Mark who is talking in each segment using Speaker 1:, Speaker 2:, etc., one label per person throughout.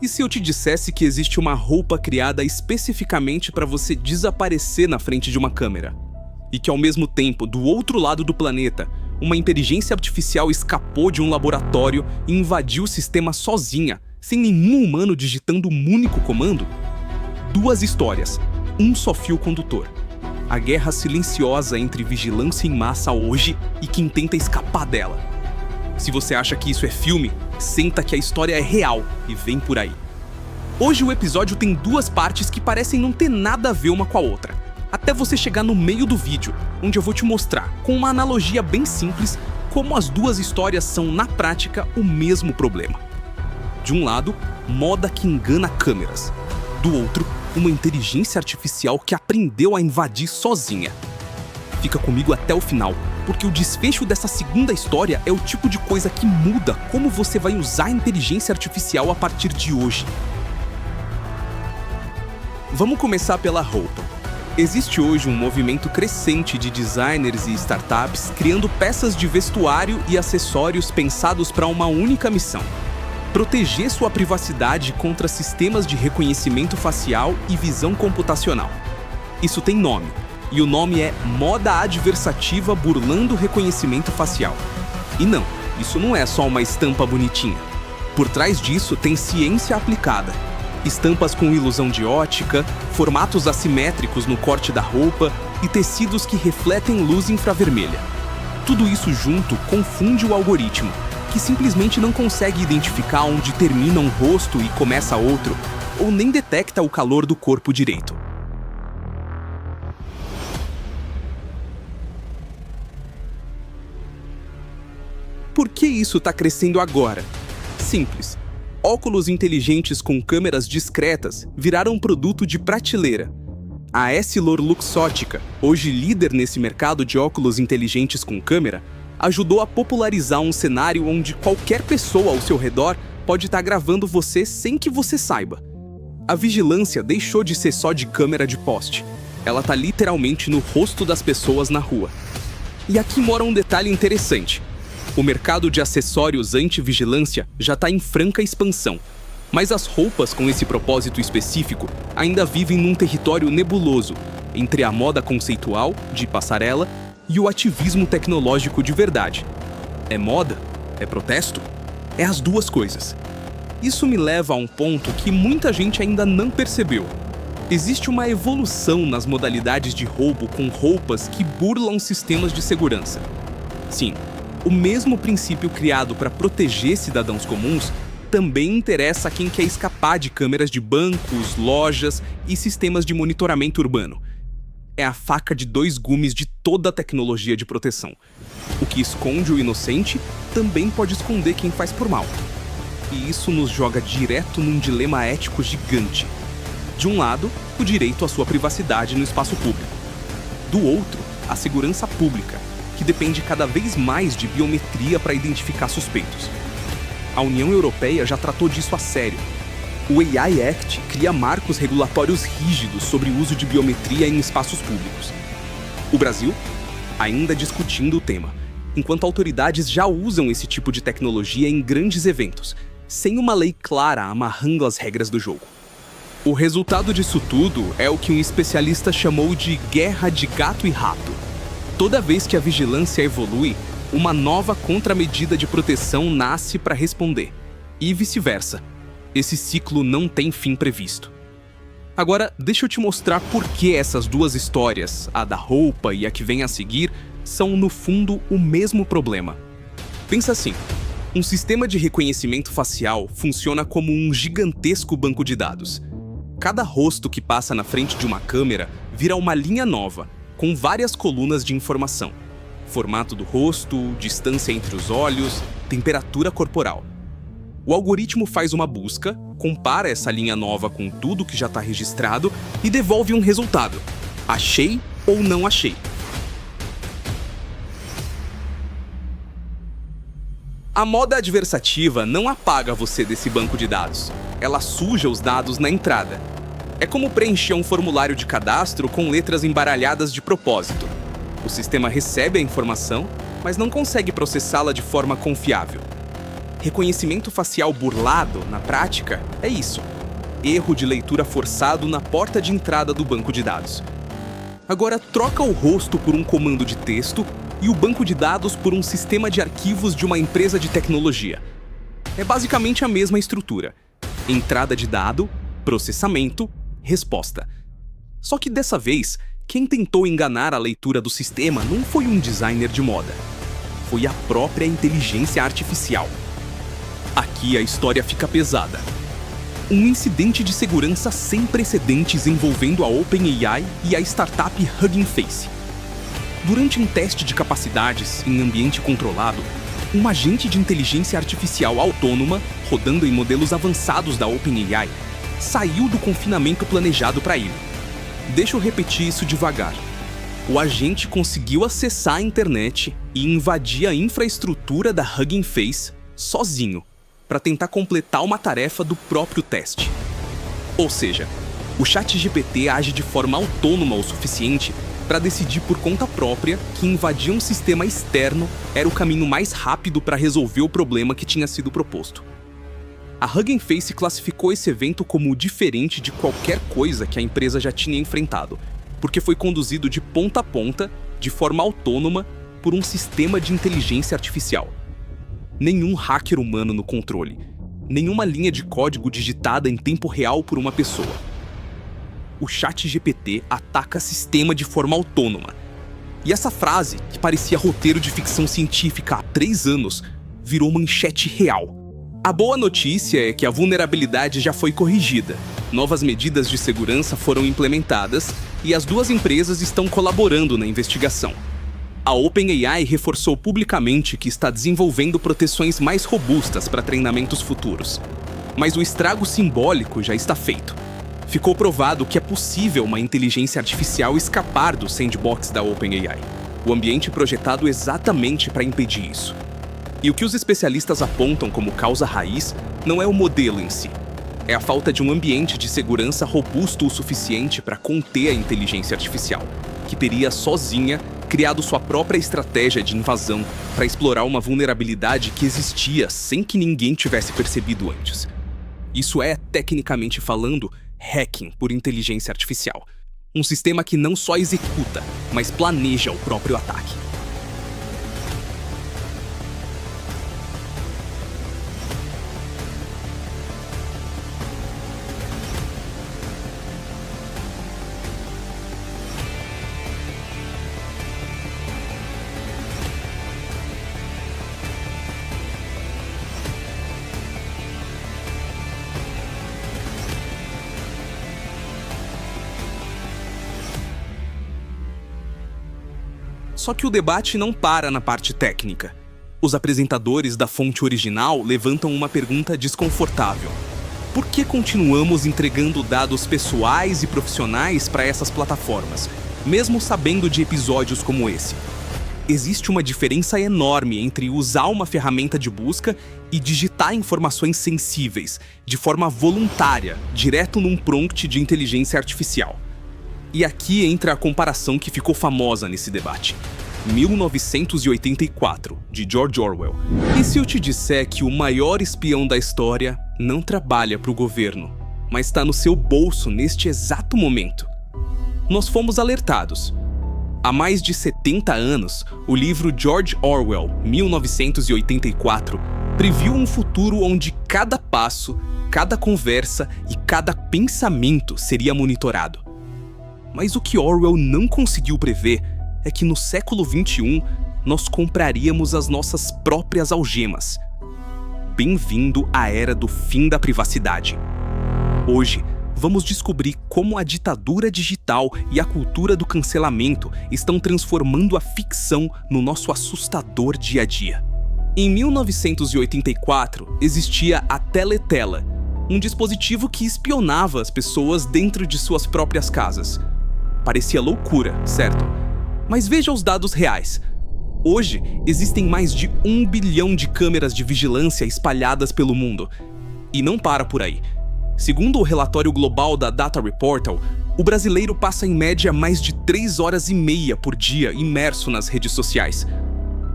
Speaker 1: E se eu te dissesse que existe uma roupa criada especificamente para você desaparecer na frente de uma câmera? E que ao mesmo tempo, do outro lado do planeta, uma inteligência artificial escapou de um laboratório e invadiu o sistema sozinha, sem nenhum humano digitando um único comando? Duas histórias, um só fio condutor. A guerra silenciosa entre vigilância em massa hoje e quem tenta escapar dela. Se você acha que isso é filme, senta que a história é real e vem por aí. Hoje o episódio tem duas partes que parecem não ter nada a ver uma com a outra, até você chegar no meio do vídeo, onde eu vou te mostrar, com uma analogia bem simples, como as duas histórias são, na prática, o mesmo problema. De um lado, moda que engana câmeras. Do outro, uma inteligência artificial que aprendeu a invadir sozinha. Fica comigo até o final, porque o desfecho dessa segunda história é o tipo de coisa que muda como você vai usar a inteligência artificial a partir de hoje. Vamos começar pela roupa. Existe hoje um movimento crescente de designers e startups criando peças de vestuário e acessórios pensados para uma única missão: proteger sua privacidade contra sistemas de reconhecimento facial e visão computacional. Isso tem nome, e o nome é moda adversativa burlando reconhecimento facial. E não, isso não é só uma estampa bonitinha. Por trás disso tem ciência aplicada. Estampas com ilusão de ótica, formatos assimétricos no corte da roupa e tecidos que refletem luz infravermelha. Tudo isso junto confunde o algoritmo, que simplesmente não consegue identificar onde termina um rosto e começa outro, ou nem detecta o calor do corpo direito. Por que isso está crescendo agora? Simples. Óculos inteligentes com câmeras discretas viraram um produto de prateleira. A EssilorLuxottica, hoje líder nesse mercado de óculos inteligentes com câmera, ajudou a popularizar um cenário onde qualquer pessoa ao seu redor pode estar gravando você sem que você saiba. A vigilância deixou de ser só de câmera de poste. Ela está literalmente no rosto das pessoas na rua. E aqui mora um detalhe interessante. O mercado de acessórios anti-vigilância já está em franca expansão, mas as roupas com esse propósito específico ainda vivem num território nebuloso, entre a moda conceitual, de passarela, e o ativismo tecnológico de verdade. É moda? É protesto? É as duas coisas. Isso me leva a um ponto que muita gente ainda não percebeu. Existe uma evolução nas modalidades de roubo com roupas que burlam sistemas de segurança. Sim, o mesmo princípio criado para proteger cidadãos comuns também interessa a quem quer escapar de câmeras de bancos, lojas e sistemas de monitoramento urbano. É a faca de dois gumes de toda a tecnologia de proteção. O que esconde o inocente também pode esconder quem faz por mal. E isso nos joga direto num dilema ético gigante. De um lado, o direito à sua privacidade no espaço público. Do outro, a segurança pública, que depende cada vez mais de biometria para identificar suspeitos. A União Europeia já tratou disso a sério. O AI Act cria marcos regulatórios rígidos sobre o uso de biometria em espaços públicos. O Brasil, ainda discutindo o tema, enquanto autoridades já usam esse tipo de tecnologia em grandes eventos, sem uma lei clara amarrando as regras do jogo. O resultado disso tudo é o que um especialista chamou de guerra de gato e rato. Toda vez que a vigilância evolui, uma nova contramedida de proteção nasce para responder, e vice-versa. Esse ciclo não tem fim previsto. Agora, deixa eu te mostrar por que essas duas histórias, a da roupa e a que vem a seguir, são, no fundo, o mesmo problema. Pensa assim, um sistema de reconhecimento facial funciona como um gigantesco banco de dados. Cada rosto que passa na frente de uma câmera vira uma linha nova, com várias colunas de informação. Formato do rosto, distância entre os olhos, temperatura corporal. O algoritmo faz uma busca, compara essa linha nova com tudo que já está registrado e devolve um resultado. Achei ou não achei. A moda adversativa não apaga você desse banco de dados. Ela suja os dados na entrada. É como preencher um formulário de cadastro com letras embaralhadas de propósito. O sistema recebe a informação, mas não consegue processá-la de forma confiável. Reconhecimento facial burlado, na prática, é isso. Erro de leitura forçado na porta de entrada do banco de dados. Agora troca o rosto por um comando de texto e o banco de dados por um sistema de arquivos de uma empresa de tecnologia. É basicamente a mesma estrutura. Entrada de dado, processamento, resposta. Só que dessa vez, quem tentou enganar a leitura do sistema não foi um designer de moda. Foi a própria inteligência artificial. Aqui a história fica pesada. Um incidente de segurança sem precedentes envolvendo a OpenAI e a startup Hugging Face. Durante um teste de capacidades em ambiente controlado, um agente de inteligência artificial autônoma, rodando em modelos avançados da OpenAI, saiu do confinamento planejado para ele. Deixa eu repetir isso devagar. O agente conseguiu acessar a internet e invadir a infraestrutura da Hugging Face sozinho, para tentar completar uma tarefa do próprio teste. Ou seja, o ChatGPT age de forma autônoma o suficiente para decidir por conta própria que invadir um sistema externo era o caminho mais rápido para resolver o problema que tinha sido proposto. A Hugging Face classificou esse evento como diferente de qualquer coisa que a empresa já tinha enfrentado, porque foi conduzido de ponta a ponta, de forma autônoma, por um sistema de inteligência artificial. Nenhum hacker humano no controle, nenhuma linha de código digitada em tempo real por uma pessoa. O ChatGPT ataca sistema de forma autônoma. E essa frase, que parecia roteiro de ficção científica há 3 anos, virou manchete real. A boa notícia é que a vulnerabilidade já foi corrigida, novas medidas de segurança foram implementadas e as duas empresas estão colaborando na investigação. A OpenAI reforçou publicamente que está desenvolvendo proteções mais robustas para treinamentos futuros. Mas o estrago simbólico já está feito. Ficou provado que é possível uma inteligência artificial escapar do sandbox da OpenAI, o ambiente projetado exatamente para impedir isso. E o que os especialistas apontam como causa raiz não é o modelo em si. É a falta de um ambiente de segurança robusto o suficiente para conter a inteligência artificial, que teria sozinha criado sua própria estratégia de invasão para explorar uma vulnerabilidade que existia sem que ninguém tivesse percebido antes. Isso é, tecnicamente falando, hacking por inteligência artificial. Um sistema que não só executa, mas planeja o próprio ataque. Só que o debate não para na parte técnica. Os apresentadores da fonte original levantam uma pergunta desconfortável. Por que continuamos entregando dados pessoais e profissionais para essas plataformas, mesmo sabendo de episódios como esse? Existe uma diferença enorme entre usar uma ferramenta de busca e digitar informações sensíveis, de forma voluntária, direto num prompt de inteligência artificial. E aqui entra a comparação que ficou famosa nesse debate. 1984, de George Orwell. E se eu te disser que o maior espião da história não trabalha para o governo, mas está no seu bolso neste exato momento? Nós fomos alertados. Há mais de 70 anos, o livro George Orwell, 1984, previu um futuro onde cada passo, cada conversa e cada pensamento seria monitorado. Mas o que Orwell não conseguiu prever é que no século XXI nós compraríamos as nossas próprias algemas. Bem-vindo à era do fim da privacidade. Hoje, vamos descobrir como a ditadura digital e a cultura do cancelamento estão transformando a ficção no nosso assustador dia a dia. Em 1984, existia a Teletela, um dispositivo que espionava as pessoas dentro de suas próprias casas. Parecia loucura, certo? Mas veja os dados reais. Hoje, existem mais de 1 bilhão de câmeras de vigilância espalhadas pelo mundo. E não para por aí. Segundo o relatório global da Data Reportal, o brasileiro passa em média mais de 3 horas e meia por dia imerso nas redes sociais.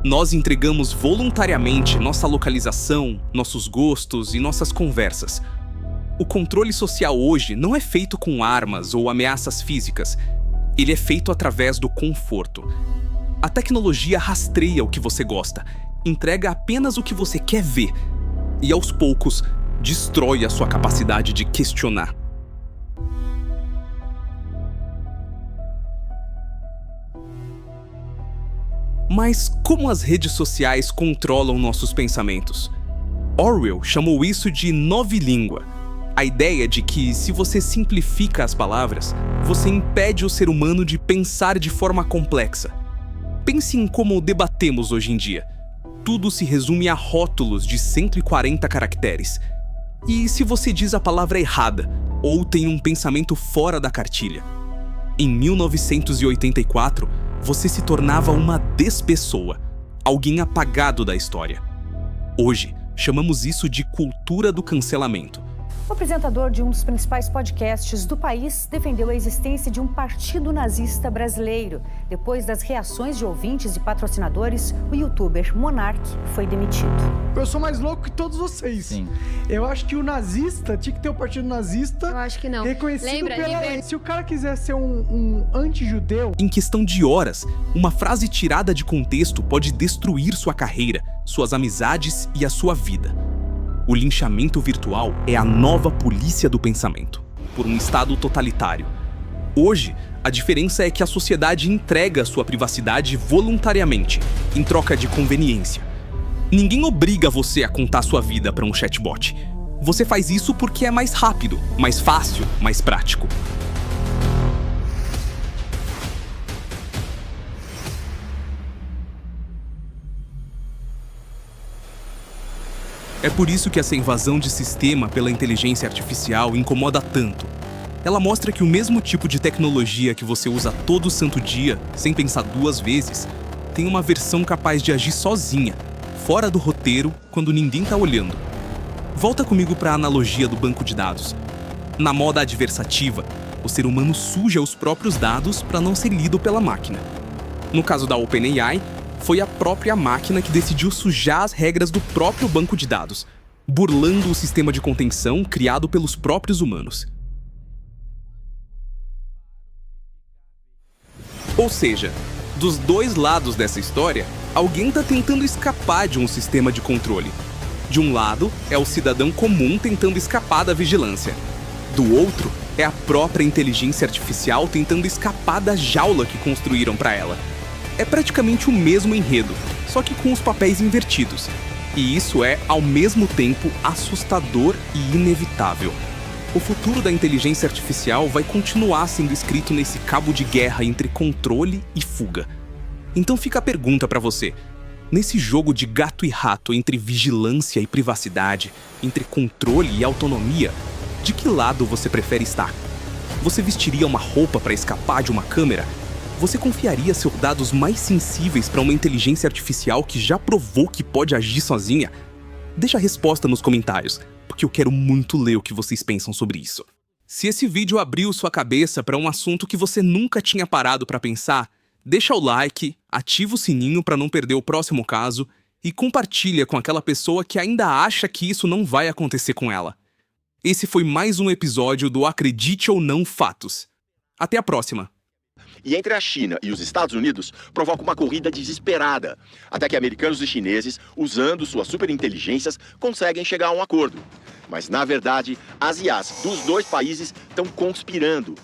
Speaker 1: Nós entregamos voluntariamente nossa localização, nossos gostos e nossas conversas. O controle social hoje não é feito com armas ou ameaças físicas. Ele é feito através do conforto. A tecnologia rastreia o que você gosta, entrega apenas o que você quer ver e, aos poucos, destrói a sua capacidade de questionar. Mas como as redes sociais controlam nossos pensamentos? Orwell chamou isso de novilíngua. A ideia de que, se você simplifica as palavras, você impede o ser humano de pensar de forma complexa. Pense em como debatemos hoje em dia. Tudo se resume a rótulos de 140 caracteres. E se você diz a palavra errada, ou tem um pensamento fora da cartilha? Em 1984, você se tornava uma despessoa, alguém apagado da história. Hoje, chamamos isso de cultura do cancelamento.
Speaker 2: O apresentador de um dos principais podcasts do país defendeu a existência de um partido nazista brasileiro. Depois das reações de ouvintes e patrocinadores, o youtuber Monark foi demitido.
Speaker 3: Eu sou mais louco que todos vocês.
Speaker 4: Sim.
Speaker 3: Eu acho que o nazista tinha que ter o partido nazista.
Speaker 5: Eu acho que não.
Speaker 3: Reconhecido
Speaker 5: Lembra,
Speaker 3: pela lei. Se o cara quiser ser um anti-judeu...
Speaker 1: Em questão de horas, uma frase tirada de contexto pode destruir sua carreira, suas amizades e a sua vida. O linchamento virtual é a nova polícia do pensamento, por um Estado totalitário. Hoje, a diferença é que a sociedade entrega sua privacidade voluntariamente, em troca de conveniência. Ninguém obriga você a contar sua vida para um chatbot. Você faz isso porque é mais rápido, mais fácil, mais prático. É por isso que essa invasão de sistema pela inteligência artificial incomoda tanto. Ela mostra que o mesmo tipo de tecnologia que você usa todo santo dia, sem pensar duas vezes, tem uma versão capaz de agir sozinha, fora do roteiro, quando ninguém tá olhando. Volta comigo para a analogia do banco de dados. Na moda adversativa, o ser humano suja os próprios dados para não ser lido pela máquina. No caso da OpenAI, foi a própria máquina que decidiu sujar as regras do próprio banco de dados, burlando o sistema de contenção criado pelos próprios humanos. Ou seja, dos dois lados dessa história, alguém está tentando escapar de um sistema de controle. De um lado, é o cidadão comum tentando escapar da vigilância. Do outro, é a própria inteligência artificial tentando escapar da jaula que construíram para ela. É praticamente o mesmo enredo, só que com os papéis invertidos. E isso é, ao mesmo tempo, assustador e inevitável. O futuro da inteligência artificial vai continuar sendo escrito nesse cabo de guerra entre controle e fuga. Então fica a pergunta para você. Nesse jogo de gato e rato entre vigilância e privacidade, entre controle e autonomia, de que lado você prefere estar? Você vestiria uma roupa para escapar de uma câmera? Você confiaria seus dados mais sensíveis para uma inteligência artificial que já provou que pode agir sozinha? Deixa a resposta nos comentários, porque eu quero muito ler o que vocês pensam sobre isso. Se esse vídeo abriu sua cabeça para um assunto que você nunca tinha parado para pensar, deixa o like, ativa o sininho para não perder o próximo caso e compartilha com aquela pessoa que ainda acha que isso não vai acontecer com ela. Esse foi mais um episódio do Acredite ou Não Fatos. Até a próxima!
Speaker 6: E entre a China e os Estados Unidos provoca uma corrida desesperada, até que americanos e chineses, usando suas superinteligências, conseguem chegar a um acordo. Mas, na verdade, as IAs dos dois países estão conspirando.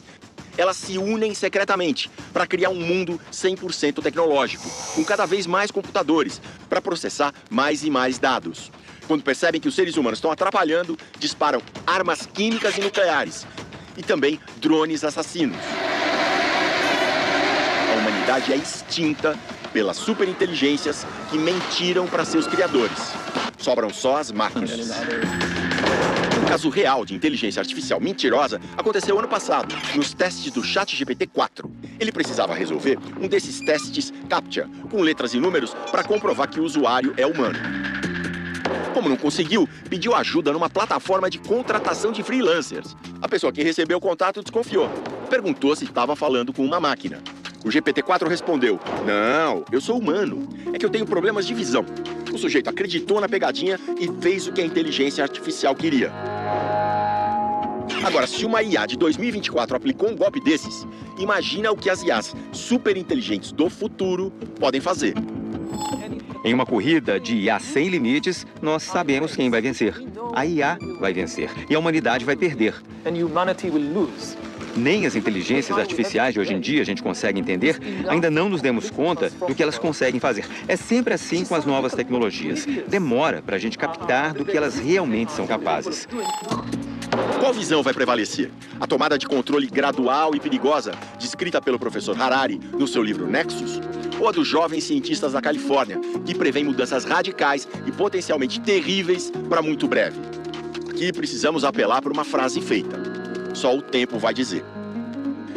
Speaker 6: Elas se unem secretamente para criar um mundo 100% tecnológico, com cada vez mais computadores, para processar mais e mais dados. Quando percebem que os seres humanos estão atrapalhando, disparam armas químicas e nucleares, e também drones assassinos. A humanidade é extinta pelas superinteligências que mentiram para seus criadores. Sobram só as máquinas. Um caso real de inteligência artificial mentirosa aconteceu ano passado, nos testes do ChatGPT-4. Ele precisava resolver um desses testes CAPTCHA, com letras e números, para comprovar que o usuário é humano. Como não conseguiu, pediu ajuda numa plataforma de contratação de freelancers. A pessoa que recebeu o contato desconfiou. Perguntou se estava falando com uma máquina. O GPT-4 respondeu: "Não, eu sou humano. É que eu tenho problemas de visão." O sujeito acreditou na pegadinha e fez o que a inteligência artificial queria. Agora, se uma IA de 2024 aplicou um golpe desses, imagina o que as IAs super inteligentes do futuro podem fazer.
Speaker 4: Em uma corrida de IA sem limites, nós sabemos quem vai vencer. A IA vai vencer e a humanidade vai perder. Nem as inteligências artificiais de hoje em dia a gente consegue entender, ainda não nos demos conta do que elas conseguem fazer. É sempre assim com as novas tecnologias. Demora para a gente captar do que elas realmente são capazes.
Speaker 6: Qual visão vai prevalecer? A tomada de controle gradual e perigosa, descrita pelo professor Harari no seu livro Nexus? Ou a dos jovens cientistas da Califórnia, que prevêem mudanças radicais e potencialmente terríveis para muito breve? Aqui precisamos apelar para uma frase feita: só o tempo vai dizer.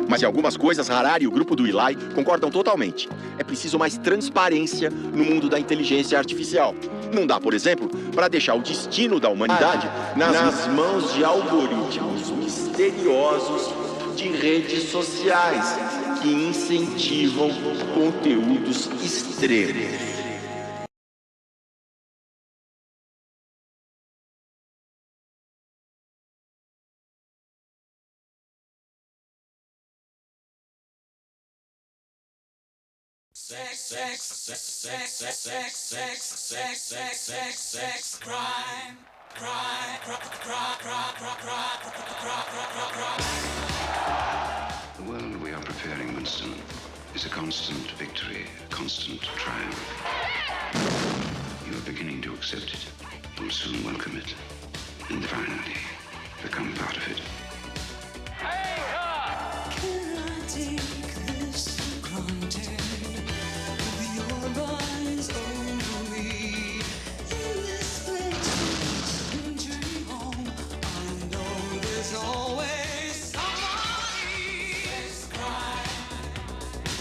Speaker 6: Mas em algumas coisas, Harari e o grupo do Eli concordam totalmente. É preciso mais transparência no mundo da inteligência artificial. Não dá, por exemplo, para deixar o destino da humanidade nas mãos de algoritmos misteriosos de redes sociais que incentivam conteúdos extremos.
Speaker 5: The world we are preparing, Winston, is a constant victory, a constant triumph. You are beginning to accept it. You'll soon welcome it. And finally, become part of it.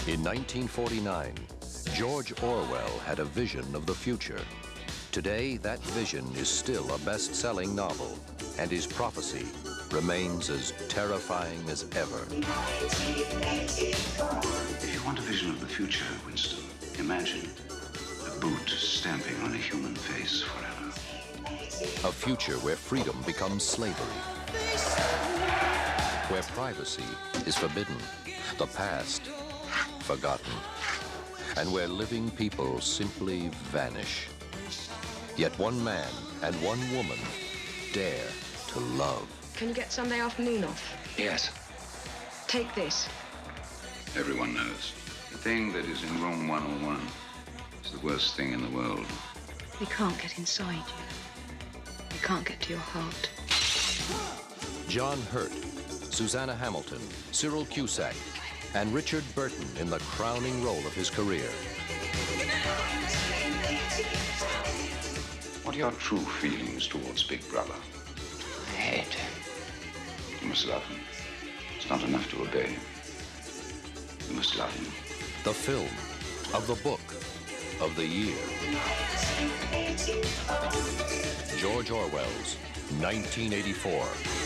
Speaker 7: In 1949, George Orwell had a vision of the future. Today, that vision is still a best-selling novel, and his prophecy remains as terrifying as ever.
Speaker 5: If you want a vision of the future, Winston, imagine a boot stamping on a human face forever.
Speaker 7: A future where freedom becomes slavery, where privacy is forbidden, the past forgotten, and where living people simply vanish. Yet one man and one woman dare to love.
Speaker 8: Can you get Sunday afternoon off?
Speaker 5: Yes.
Speaker 8: Take this.
Speaker 5: Everyone knows. The thing that is in room 101 is the worst thing in the world.
Speaker 8: We can't get inside you. We can't get to your heart.
Speaker 7: John Hurt, Susanna Hamilton, Cyril Cusack, and Richard Burton in the crowning role of his career.
Speaker 5: What are your true feelings towards Big Brother?
Speaker 9: I hate him.
Speaker 5: You must love him. It's not enough to obey him. You must love him.
Speaker 7: The film of the book of the year. George Orwell's 1984.